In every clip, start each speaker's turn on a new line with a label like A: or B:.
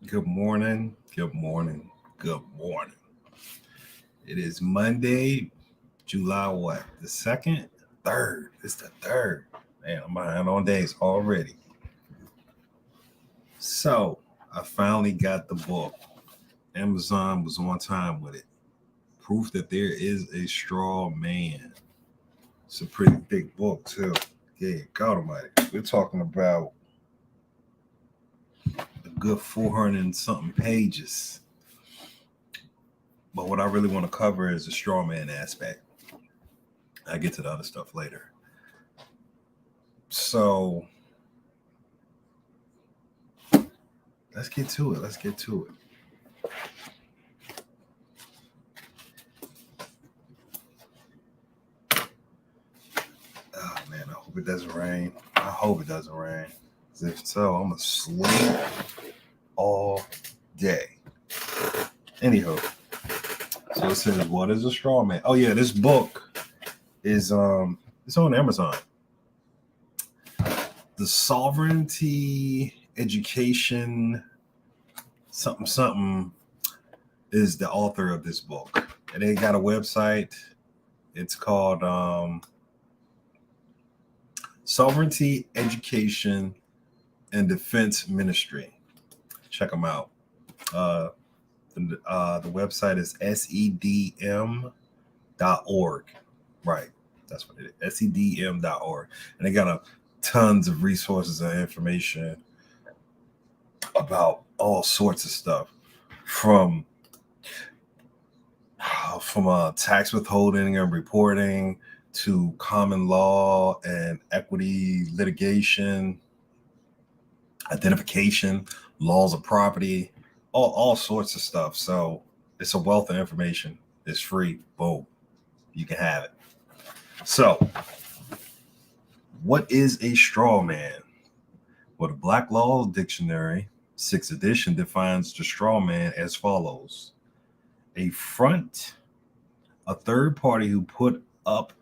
A: Good morning. Good morning. Good morning. It is Monday, July what? The second? Third. It's the third. Man, I'm behind on days already. So I finally got the book. Amazon was on time with it. Proof that there is a straw man. It's a pretty thick book too. Yeah, God Almighty. We're talking about a good 400 and something pages. But what I really want to cover is the straw man aspect. I get to the other stuff later. So let's get to it. Let's get to it. Oh man, I hope it doesn't rain. I hope it doesn't rain. 'Cause if so, I'm gonna sleep all day. Anyhow, so it says, "What is a straw man?" Oh yeah, this book is it's on Amazon. The Sovereignty Education something something is the author of this book, and they got a website. It's called Sovereignty Education and Defense Ministry. Check them out. Uh, the website is sedm.org. Right. That's what it is. sedm.org. And they got tons of resources and information about all sorts of stuff from tax withholding and reporting to common law and equity litigation, identification, laws of property, all sorts of stuff. So it's a wealth of information. It's free. Boom. You can have it. So, what is a straw man? Well, the Black Law Dictionary, 6th edition, defines the straw man as follows: a front, a third party who put up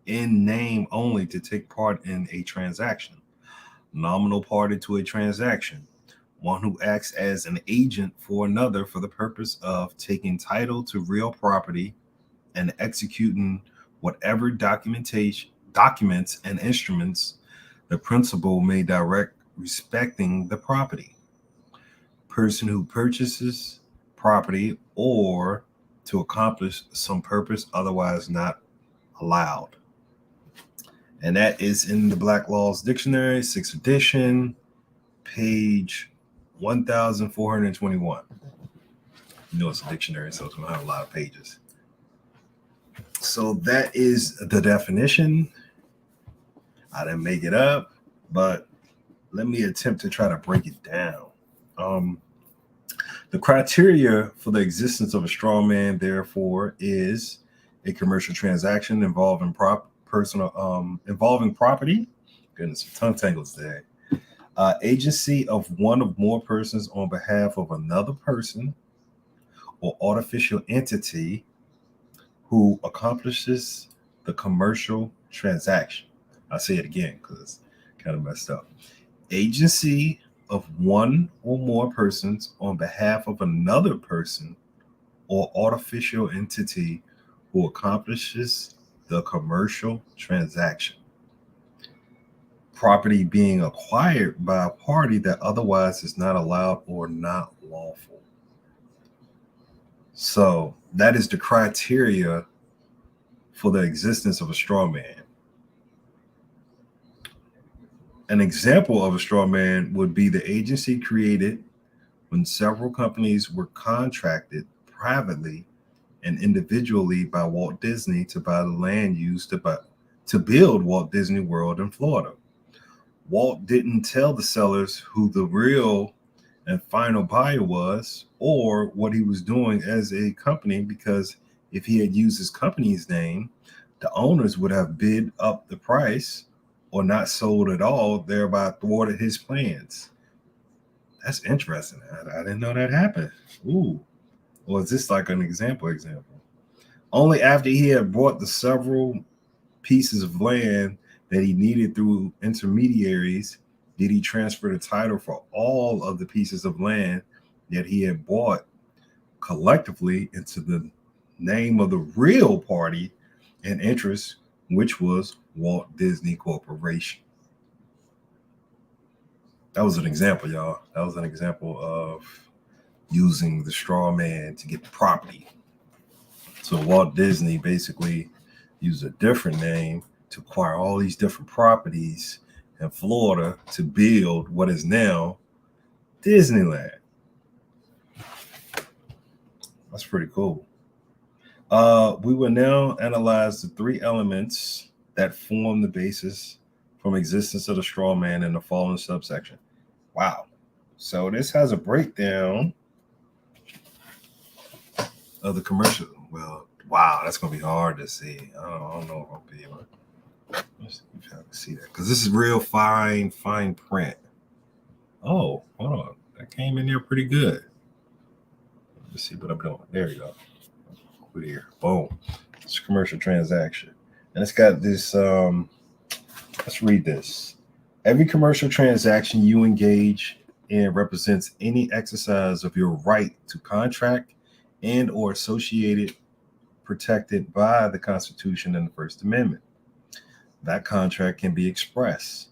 A: in name only to take part in a transaction, nominal party to a transaction, one who acts as an agent for another for the purpose of taking title to real property and executing whatever documents and instruments the principal may direct respecting the property. Person who purchases property or to accomplish some purpose otherwise not allowed. And that is in the Black Laws Dictionary, 6th edition, page 1421. You know, it's a dictionary, so it's going to have a lot of pages. So that is the definition. I didn't make it up, but let me attempt to try to break it down. The criteria for the existence of a straw man, therefore, is a commercial transaction involving involving property. Goodness, tongue tangles there. Agency of one of more persons on behalf of another person or artificial entity who accomplishes the commercial transaction. I'll say it again because it's kind of messed up. Agency of one or more persons on behalf of another person or artificial entity who accomplishes the commercial transaction. Property being acquired by a party that otherwise is not allowed or not lawful. So that is the criteria for the existence of a straw man. An example of a straw man would be the agency created when several companies were contracted privately and individually by Walt Disney to buy the land used to build Walt Disney World in Florida. Walt didn't tell the sellers who the real and final buyer was or what he was doing as a company, because if he had used his company's name, the owners would have bid up the price or not sold at all, thereby thwarted his plans. That's interesting. I didn't know that happened. Ooh. Or is this like an example? Only after he had bought the several pieces of land that he needed through intermediaries did he transfer the title for all of the pieces of land that he had bought collectively into the name of the real party and interest, which was Walt Disney Corporation. That was an example, y'all. That was an example of using the straw man to get property. So Walt Disney basically used a different name to acquire all these different properties in Florida to build what is now Disneyland. That's pretty cool. We will now analyze the three elements that form the basis from existence of the straw man in the following subsection. Wow. So this has a breakdown of the commercial. Well, wow, that's going to be hard to see. I don't know if I'll be able to. Let's see if I can see that. Because this is real fine print. Oh, hold on. That came in there pretty good. Let's see what I'm doing. There you go. Over here. Boom. It's a commercial transaction. And it's got this, let's read this. Every commercial transaction you engage in represents any exercise of your right to contract and or associated protected by the Constitution and the First Amendment. That contract can be expressed,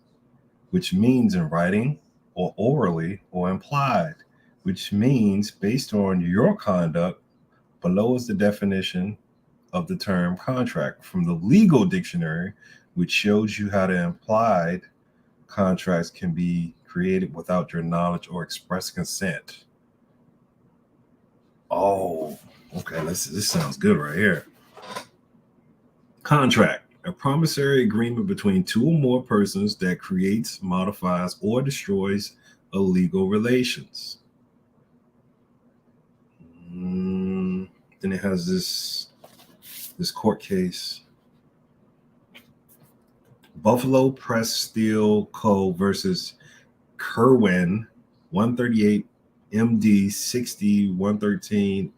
A: which means in writing or orally, or implied, which means based on your conduct. Below is the definition of the term contract from the legal dictionary, which shows you how the implied contracts can be created without your knowledge or express consent. Oh, okay. This sounds good right here. Contract, a promissory agreement between two or more persons that creates, modifies, or destroys a legal relations. Then it has this court case. Buffalo Press Steel Co. versus Kerwin, 138 MD 60 113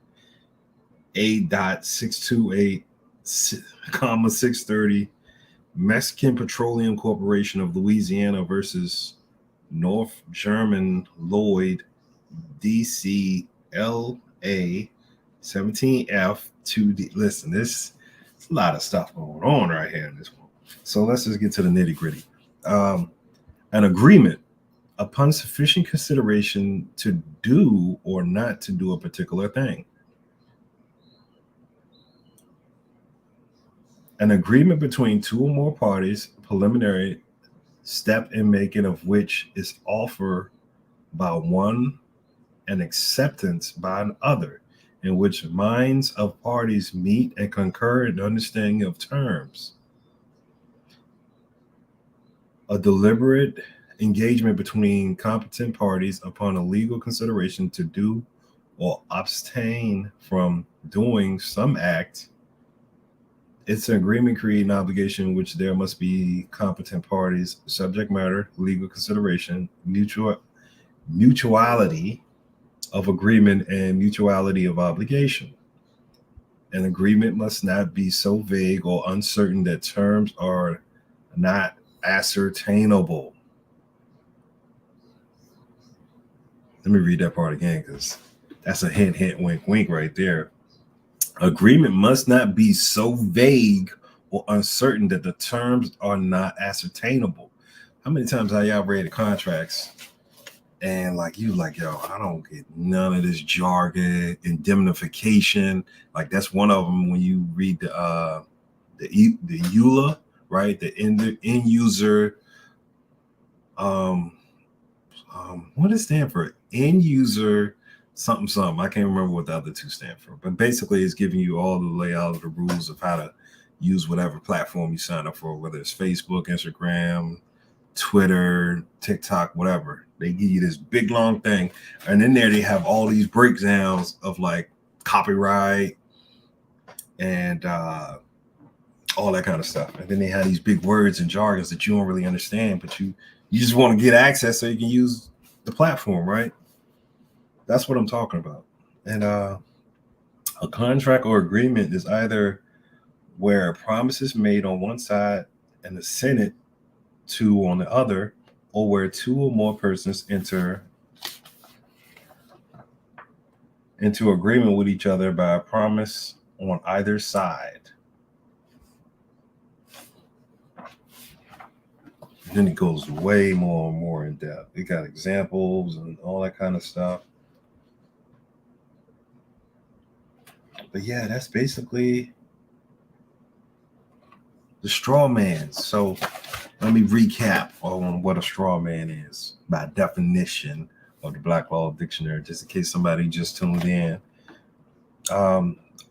A: A.628, 630, Mexican Petroleum Corporation of Louisiana versus North German Lloyd DCLA 17F 2D. Listen, there's a lot of stuff going on right here in this one. So let's just get to the nitty gritty. An agreement upon sufficient consideration to do or not to do a particular thing. An agreement between two or more parties, preliminary step in making of which is offered by one and acceptance by another, in which minds of parties meet and concur in understanding of terms. A deliberate engagement between competent parties upon a legal consideration to do or abstain from doing some act. It's an agreement creating an obligation in which there must be competent parties, subject matter, legal consideration, mutuality of agreement, and mutuality of obligation. An agreement must not be so vague or uncertain that terms are not ascertainable. Let me read that part again because that's a hint, hint, wink, wink right there. Agreement must not be so vague or uncertain that the terms are not ascertainable. How many times have y'all read the contracts and yo, I don't get none of this jargon, indemnification. Like that's one of them when you read the EULA, right? The end user. What does it stand for? End user something. I can't remember what the other two stand for, but basically it's giving you all the layout of the rules of how to use whatever platform you sign up for, whether it's Facebook, Instagram, Twitter, TikTok, whatever. They give you this big long thing, and in there they have all these breakdowns of like copyright and all that kind of stuff. And then they have these big words and jargons that you don't really understand, but you just want to get access so you can use the platform, right? That's what I'm talking about. And a contract or agreement is either where a promise is made on one side and the Senate to on the other, or where two or more persons enter into agreement with each other by a promise on either side. Then it goes way more and more in depth. It got examples and all that kind of stuff. But yeah, that's basically the straw man. So let me recap on what a straw man is by definition of the Black Law Dictionary, just in case somebody just tuned in.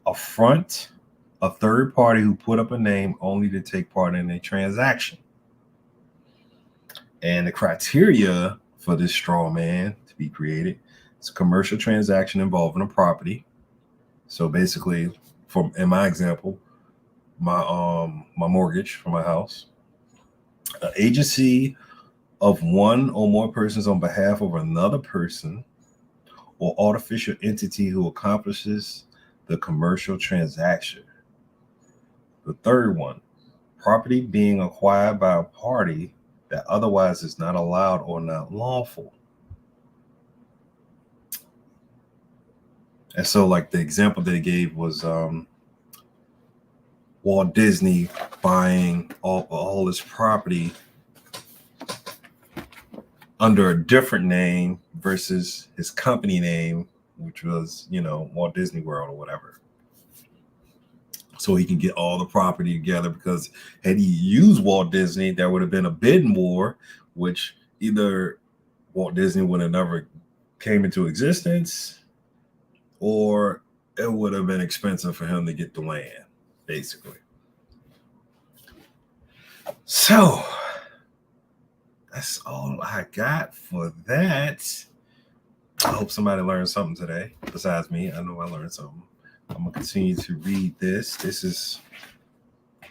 A: Affront a third party who put up a name only to take part in a transaction. And the criteria for this straw man to be created is a commercial transaction involving a property. So basically, in my example, my mortgage for my house, an agency of one or more persons on behalf of another person or artificial entity who accomplishes the commercial transaction. The third one, property being acquired by a party that otherwise is not allowed or not lawful. And so, like, the example they gave was Walt Disney buying all his property under a different name versus his company name, which was, Walt Disney World or whatever. So he can get all the property together, because had he used Walt Disney, there would have been a bidding war, which either Walt Disney would have never came into existence, or it would have been expensive for him to get the land, basically. So that's all I got for that. I hope somebody learned something today. Besides me, I know I learned something. I'm gonna continue to read this. This is,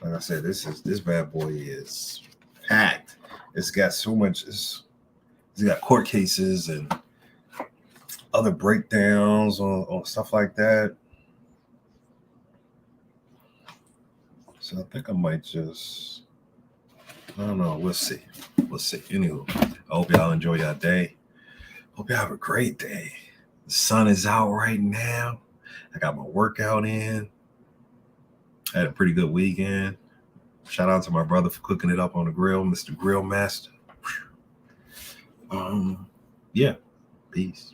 A: like I said, this bad boy is packed. It's got so much. It's got court cases and other breakdowns on stuff like that. So I think I might just, I don't know. We'll see. Anywho, I hope y'all enjoy your day. Hope y'all have a great day. The sun is out right now. I got my workout in. I had a pretty good weekend. Shout out to my brother for cooking it up on the grill, Mr. Grill Master. Yeah, peace.